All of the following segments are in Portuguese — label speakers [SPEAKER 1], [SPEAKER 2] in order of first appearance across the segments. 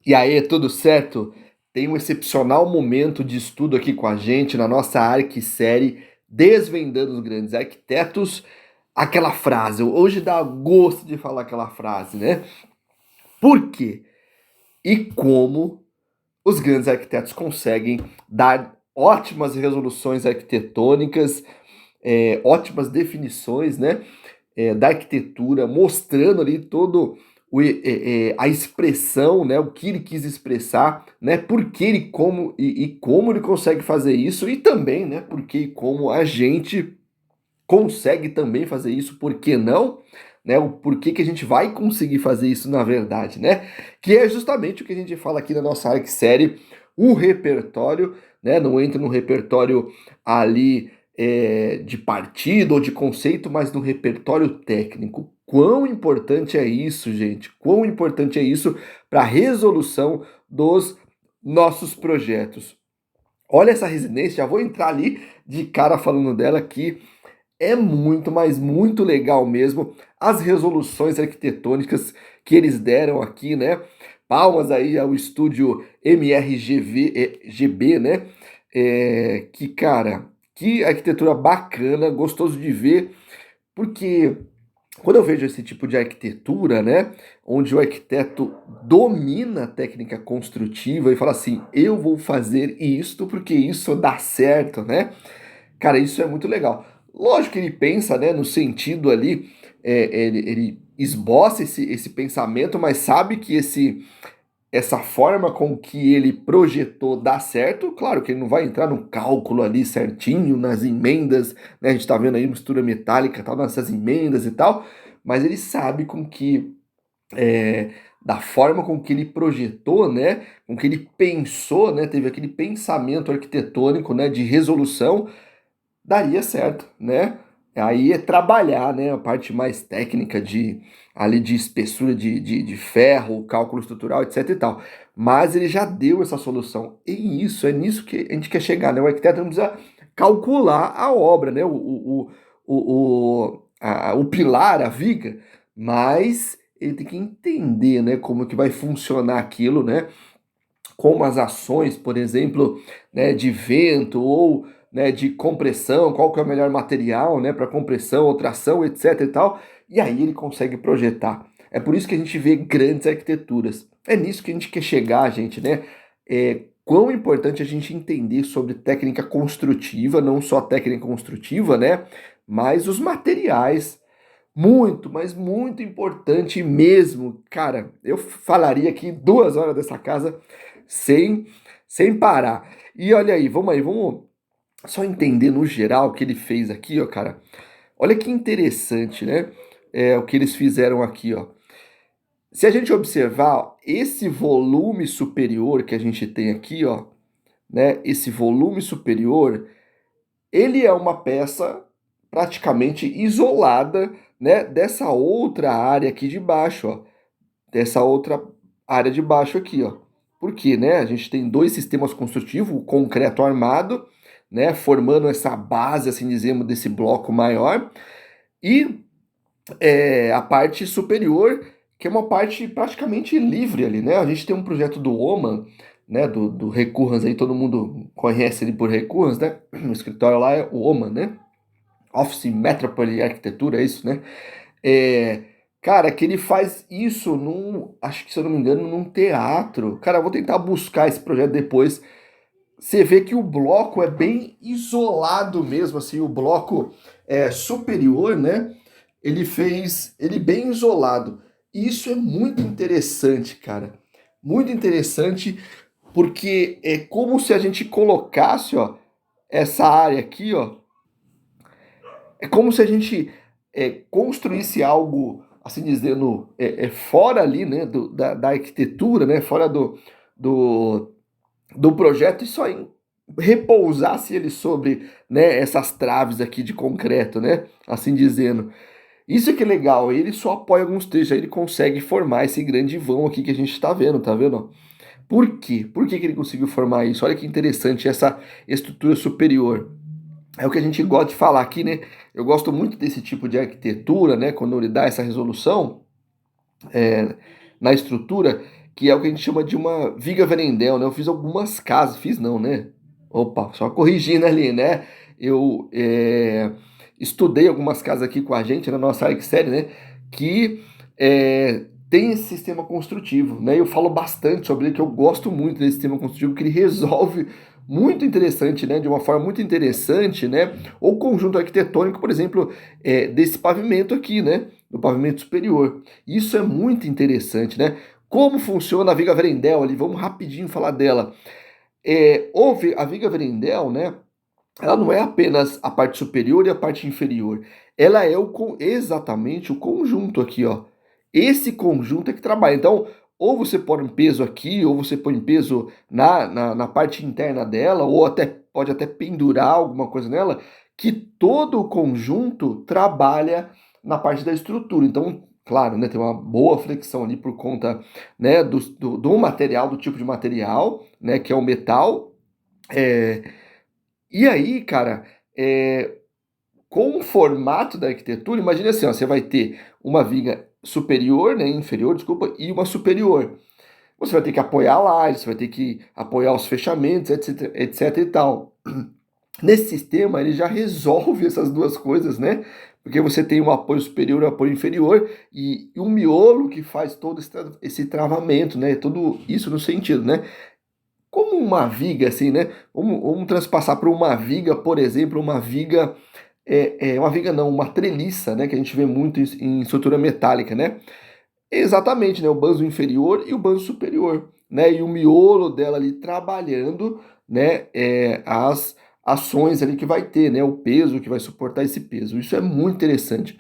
[SPEAKER 1] E aí, tudo certo? Tem um excepcional momento de estudo aqui com a gente na nossa ArcSérie Desvendando os Grandes Arquitetos. Aquela frase, hoje dá gosto de falar aquela frase, né? Por quê? E como os grandes arquitetos conseguem dar ótimas resoluções arquitetônicas, ótimas definições, né? Da arquitetura, mostrando ali todo a expressão, né, o que ele quis expressar, né, por que ele e como ele consegue fazer isso e também, né, por que e como a gente consegue também fazer isso, por que não? Né, o porquê que a gente vai conseguir fazer isso na verdade, né? Que é justamente o que a gente fala aqui na nossa ArcSérie, o repertório, né? Não entra no repertório ali de partido ou de conceito, mas no repertório técnico. Quão importante é isso, gente? Quão importante é isso para a resolução dos nossos projetos? Olha essa residência, já vou entrar ali de cara falando dela aqui. É muito, mas muito legal mesmo as resoluções arquitetônicas que eles deram aqui, né? Palmas aí ao estúdio MRGB, né? Que, cara, que arquitetura bacana, gostoso de ver, porque quando eu vejo esse tipo de arquitetura, né, onde o arquiteto domina a técnica construtiva e fala assim, eu vou fazer isto porque isso dá certo, né? Cara, isso é muito legal. Lógico que ele pensa, né, no sentido ali, ele esboça esse pensamento, mas sabe que essa forma com que ele projetou dá certo. Claro que ele não vai entrar no cálculo ali certinho, nas emendas, né, a gente tá vendo aí mistura metálica, tal, nessas emendas e tal, mas ele sabe com que da forma com que ele projetou, né, com que ele pensou, né, teve aquele pensamento arquitetônico, né, de resolução, daria certo, né? Aí é trabalhar, né? A parte mais técnica ali de espessura de ferro, cálculo estrutural, etc e tal. Mas ele já deu essa solução. E isso, é nisso que a gente quer chegar, né? O arquiteto não precisa calcular a obra, né? O pilar, a viga, mas ele tem que entender, né? Como que vai funcionar aquilo, né? Como as ações, por exemplo, né, de vento ou, né, de compressão, qual que é o melhor material, né, para compressão ou tração, etc e tal, e aí ele consegue projetar. É por isso que a gente vê grandes arquiteturas. É nisso que a gente quer chegar, gente, né? Quão importante a gente entender sobre técnica construtiva, não só técnica construtiva, né, mas os materiais. Muito, mas muito importante mesmo. Cara, eu falaria aqui 2 horas dessa casa sem, sem parar. E olha aí, vamos só entender no geral o que ele fez aqui, ó, cara. Olha que interessante, né? O que eles fizeram aqui, ó. Se a gente observar, ó, esse volume superior que a gente tem aqui, ó, né? Esse volume superior, ele é uma peça praticamente isolada, né, dessa outra área aqui de baixo, ó, dessa outra área de baixo aqui, ó. Por quê, né? A gente tem dois sistemas construtivos, o concreto armado, né, formando essa base, assim dizemos, desse bloco maior, e a parte superior, que é uma parte praticamente livre ali, né? A gente tem um projeto do Oman, né, do Recurrence aí, todo mundo conhece ele por Recurrence, né? O escritório lá é o Oman, né? Office Metropole Arquitetura, é isso, né? É, cara, que ele faz isso acho que se eu não me engano, num teatro. Cara, eu vou tentar buscar esse projeto depois. Você vê que o bloco é bem isolado mesmo, assim, o bloco superior, né? Ele fez ele bem isolado. E isso é muito interessante, cara. Muito interessante, porque é como se a gente colocasse, ó, essa área aqui, ó, é como se a gente construísse algo, assim dizendo, fora ali, né, da arquitetura, né, fora do, do projeto e só repousasse ele sobre, né, essas traves aqui de concreto, né, assim dizendo. Isso é que é legal, ele só apoia alguns trechos, aí ele consegue formar esse grande vão aqui que a gente está vendo, tá vendo? Por quê? Por que que ele conseguiu formar isso? Olha que interessante essa estrutura superior. É o que a gente gosta de falar aqui, né? Eu gosto muito desse tipo de arquitetura, né? Quando ele dá essa resolução na estrutura, que é o que a gente chama de uma viga Verendel, né? Eu fiz algumas casas, fiz não, né? Opa, só corrigindo ali, né? Eu estudei algumas casas aqui com a gente na nossa série, né? Que tem esse sistema construtivo, né? Eu falo bastante sobre ele, que eu gosto muito desse sistema construtivo, que ele resolve muito interessante, né? De uma forma muito interessante, né? O conjunto arquitetônico, por exemplo, desse pavimento aqui, né? Do pavimento superior. Isso é muito interessante, né? Como funciona a viga Verendel ali? Vamos rapidinho falar dela. Houve a viga Verendel, né? Ela não é apenas a parte superior e a parte inferior. Ela é exatamente o conjunto aqui, ó. Esse conjunto é que trabalha. Então, ou você põe um peso aqui, ou você põe peso na parte interna dela, ou até pode até pendurar alguma coisa nela, que todo o conjunto trabalha na parte da estrutura. Então, claro, né, tem uma boa flexão ali por conta, né, do material, do tipo de material, né, que é o metal. É, e aí, cara, com o formato da arquitetura, imagine assim, ó, você vai ter uma viga superior, né, inferior, desculpa, e uma superior. Você vai ter que apoiar a laje, você vai ter que apoiar os fechamentos, etc, etc e tal. Nesse sistema, ele já resolve essas duas coisas, né? Porque você tem um apoio superior e um apoio inferior, e um miolo que faz todo esse travamento, né? Tudo isso no sentido, né? Como uma viga, assim, né? Vamos transpassar para uma viga, por exemplo, uma viga, uma viga não, uma treliça, né? Que a gente vê muito em estrutura metálica, né? Exatamente, né? O banzo inferior e o banzo superior, né? E o miolo dela ali trabalhando, né? As ações ali que vai ter, né? O peso que vai suportar esse peso. Isso é muito interessante.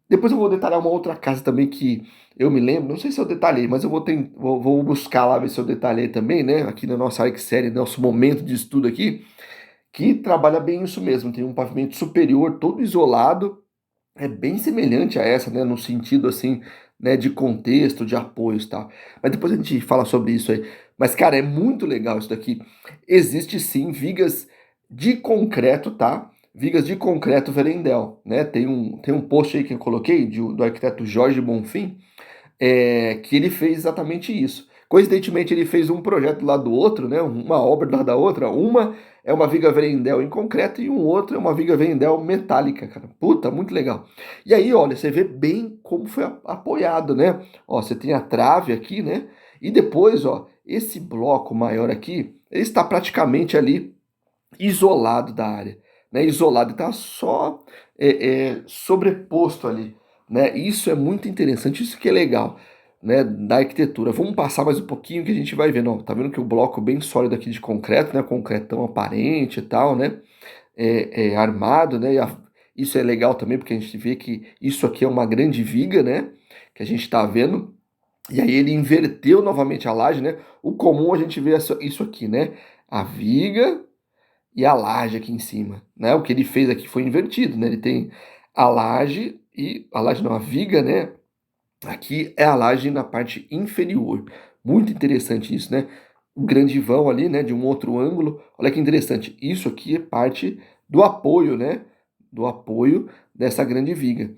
[SPEAKER 1] Depois eu vou detalhar uma outra casa também que eu me lembro, não sei se eu detalhei, mas eu vou buscar lá ver se eu detalhei também, né? Aqui na nossa série, nosso momento de estudo aqui, que trabalha bem isso mesmo. Tem um pavimento superior todo isolado, é bem semelhante a essa, né? No sentido assim, né? De contexto, de apoios, tá? Mas depois a gente fala sobre isso aí. Mas cara, é muito legal isso daqui. Existe sim vigas de concreto, tá? Vigas de concreto Verendel, né? Tem um post aí que eu coloquei do arquiteto Jorge Bonfim, que ele fez exatamente isso. Coincidentemente, ele fez um projeto do lado do outro, né? Uma obra do lado da outra. Uma é uma viga Verendel em concreto e um outro é uma viga Verendel metálica, cara. Puta, muito legal. E aí, olha, você vê bem como foi apoiado, né? Ó, você tem a trave aqui, né? E depois, ó, esse bloco maior aqui, ele está praticamente ali isolado da área, né? Isolado, está só sobreposto ali, né? Isso é muito interessante, isso que é legal, né? Da arquitetura. Vamos passar mais um pouquinho que a gente vai ver, não? Tá vendo que o bloco bem sólido aqui de concreto, né? Concretão aparente e tal, né? Armado, né? Isso é legal também porque a gente vê que isso aqui é uma grande viga, né? Que a gente está vendo. E aí ele inverteu novamente a laje, né? O comum a gente vê isso aqui, né? A viga e a laje aqui em cima, né? O que ele fez aqui foi invertido, né? Ele tem a laje e a laje não, a viga, né? Aqui é a laje na parte inferior. Muito interessante isso, né? O grande vão ali, né? De um outro ângulo. Olha que interessante. Isso aqui é parte do apoio, né? Do apoio dessa grande viga.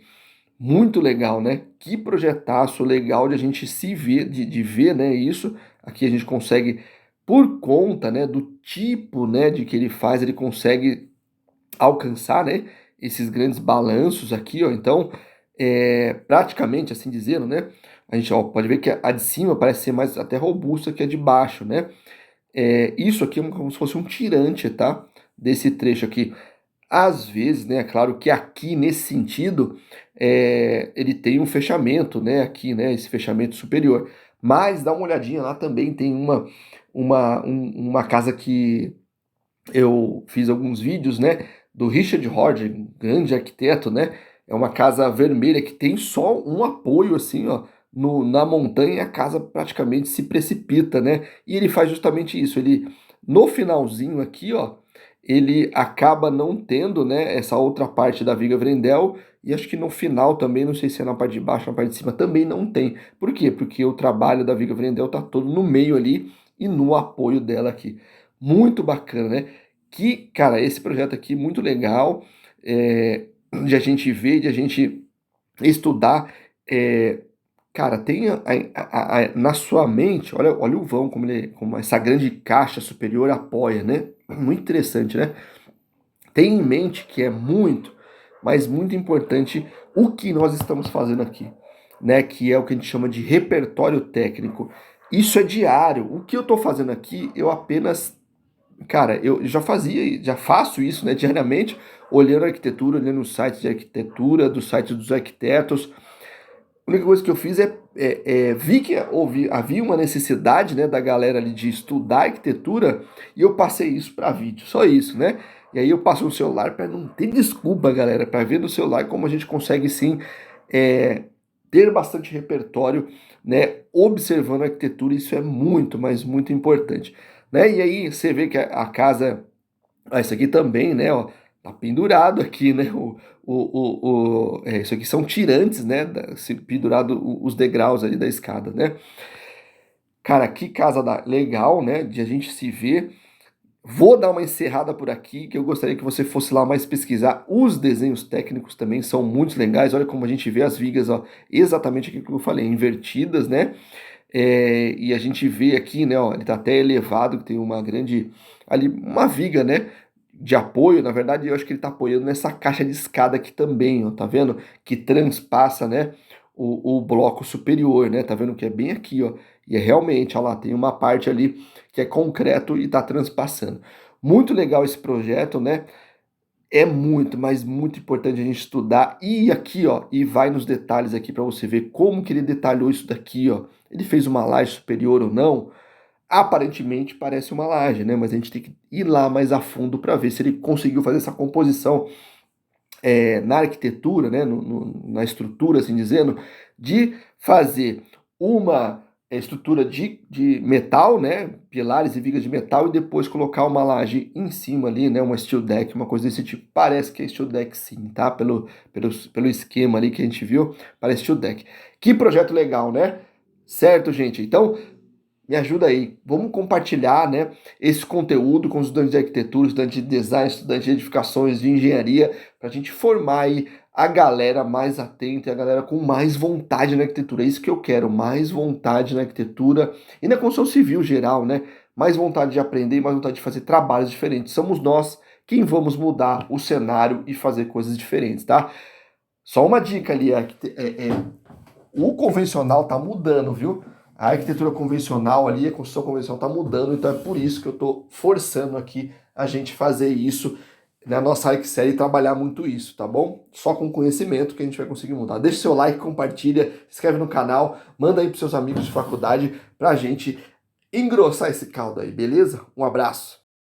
[SPEAKER 1] Muito legal, né? Que projetaço legal de a gente se ver, de ver, né? Isso aqui a gente consegue, por conta, né? Do tipo, né? De que ele faz, ele consegue alcançar, né? Esses grandes balanços aqui, ó. Então, praticamente, assim dizendo, né? A gente ó, pode ver que a de cima parece ser mais até robusta que a de baixo, né? Isso aqui é como se fosse um tirante, tá? Desse trecho aqui. Às vezes, né, é claro que aqui nesse sentido ele tem um fechamento, né, aqui, né, esse fechamento superior. Mas dá uma olhadinha lá também tem uma casa que eu fiz alguns vídeos, né, do Richard Horger, um grande arquiteto, né, é uma casa vermelha que tem só um apoio assim, ó, na montanha a casa praticamente se precipita, né, e ele faz justamente isso, ele no finalzinho aqui, ó, ele acaba não tendo, né, essa outra parte da viga Vrendel, e acho que no final também, não sei se é na parte de baixo, na parte de cima, também não tem. Por quê? Porque o trabalho da viga Vrendel tá todo no meio ali e no apoio dela aqui. Muito bacana, né? Que, cara, esse projeto aqui muito legal, de a gente ver, de a gente estudar, é, Cara, tenha na sua mente, olha o vão, como essa grande caixa superior apoia, né? Muito interessante, né? Tenha em mente que é muito, mas muito importante o que nós estamos fazendo aqui, né? Que é o que a gente chama de repertório técnico. Isso é diário. O que eu estou fazendo aqui, eu apenas, cara, eu já faço isso, né, diariamente, olhando a arquitetura, olhando o site de arquitetura, do site dos arquitetos. A única coisa que eu fiz vi que havia uma necessidade, né, da galera ali de estudar arquitetura e eu passei isso para vídeo, só isso, né? E aí eu passo no celular para não ter desculpa, galera, para ver no celular como a gente consegue sim é, ter bastante repertório, né, observando a arquitetura. Isso é muito, mas muito importante, né? E aí você vê que a casa, isso aqui também, né, ó, tá pendurado aqui, né, isso aqui são tirantes, né, pendurado os degraus ali da escada, né. Cara, que casa legal, né, de a gente se ver. Vou dar uma encerrada por aqui, que eu gostaria que você fosse lá mais pesquisar. Os desenhos técnicos também são muito legais. Olha como a gente vê as vigas, ó, exatamente aquilo que eu falei, invertidas, né? E a gente vê aqui, né, ó, ele tá até elevado, que tem uma grande, ali, uma viga, né, de apoio. Na verdade, eu acho que ele tá apoiando nessa caixa de escada aqui também, ó, tá vendo? Que transpassa, né, o bloco superior, né, tá vendo que é bem aqui, ó, e é realmente, ó lá, tem uma parte ali que é concreto e tá transpassando. Muito legal esse projeto, né? É muito, mas muito importante a gente estudar. E aqui, ó, e vai nos detalhes aqui para você ver como que ele detalhou isso daqui, ó. Ele fez uma laje superior ou não? Aparentemente parece uma laje, né? Mas a gente tem que ir lá mais a fundo para ver se ele conseguiu fazer essa composição na arquitetura, né? Na estrutura, assim dizendo, de fazer uma estrutura de metal, né? Pilares e vigas de metal, e depois colocar uma laje em cima ali, né? Uma steel deck, uma coisa desse tipo. Parece que é steel deck sim, tá? Pelo esquema ali que a gente viu, parece steel deck. Que projeto legal, né? Certo, gente? Então, me ajuda aí. Vamos compartilhar, né, esse conteúdo com os estudantes de arquitetura, estudantes de design, estudantes de edificações, de engenharia, para a gente formar aí a galera mais atenta e a galera com mais vontade na arquitetura. É isso que eu quero, mais vontade na arquitetura e na construção civil geral, né? Mais vontade de aprender e mais vontade de fazer trabalhos diferentes. Somos nós quem vamos mudar o cenário e fazer coisas diferentes, tá? Só uma dica ali, o convencional tá mudando, viu? A arquitetura convencional ali, a construção convencional tá mudando, então é por isso que eu tô forçando aqui a gente fazer isso na nossa ArcSérie e trabalhar muito isso, tá bom? Só com conhecimento que a gente vai conseguir mudar. Deixa seu like, compartilha, se inscreve no canal, manda aí pros seus amigos de faculdade pra gente engrossar esse caldo aí, beleza? Um abraço!